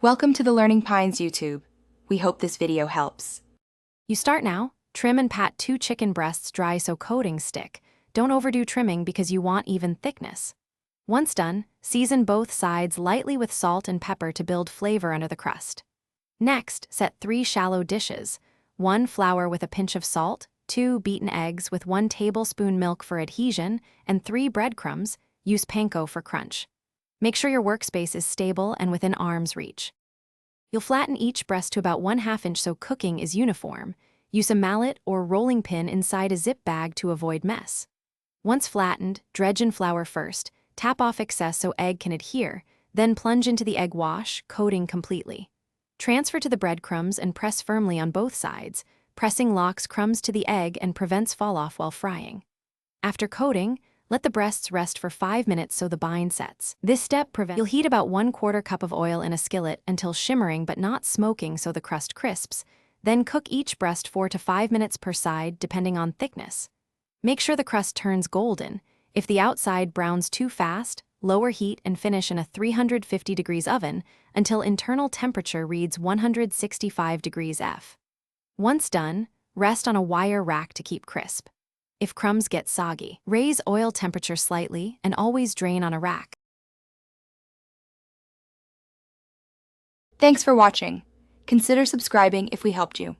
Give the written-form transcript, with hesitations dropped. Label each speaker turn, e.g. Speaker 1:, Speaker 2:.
Speaker 1: Welcome to the Learning Pines YouTube. We hope this video helps.
Speaker 2: You start now. Trim and pat 2 chicken breasts dry so coatings stick. Don't overdo trimming because you want even thickness. Once done, season both sides lightly with salt and pepper to build flavor under the crust. Next, set 3 shallow dishes. 1 flour with a pinch of salt, 2 beaten eggs with 1 tablespoon milk for adhesion, and 3 breadcrumbs. Use panko for crunch. Make sure your workspace is stable and within arm's reach. You'll flatten each breast to about 1/2 inch so cooking is uniform. Use a mallet or rolling pin inside a zip bag to avoid mess. Once flattened, dredge in flour first, tap off excess so egg can adhere, then plunge into the egg wash, coating completely. Transfer to the breadcrumbs and press firmly on both sides. Pressing locks crumbs to the egg and prevents fall-off while frying. After coating, let the breasts rest for 5 minutes so the bind sets. This step prevents. You'll heat about 1/4 cup of oil in a skillet until shimmering but not smoking so the crust crisps. Then cook each breast 4 to 5 minutes per side depending on thickness. Make sure the crust turns golden. If the outside browns too fast, lower heat and finish in a 350 degrees oven until internal temperature reads 165 degrees F. Once done, rest on a wire rack to keep crisp. If crumbs get soggy, raise oil temperature slightly and always drain on a rack.
Speaker 1: Thanks for watching. Consider subscribing if we helped you.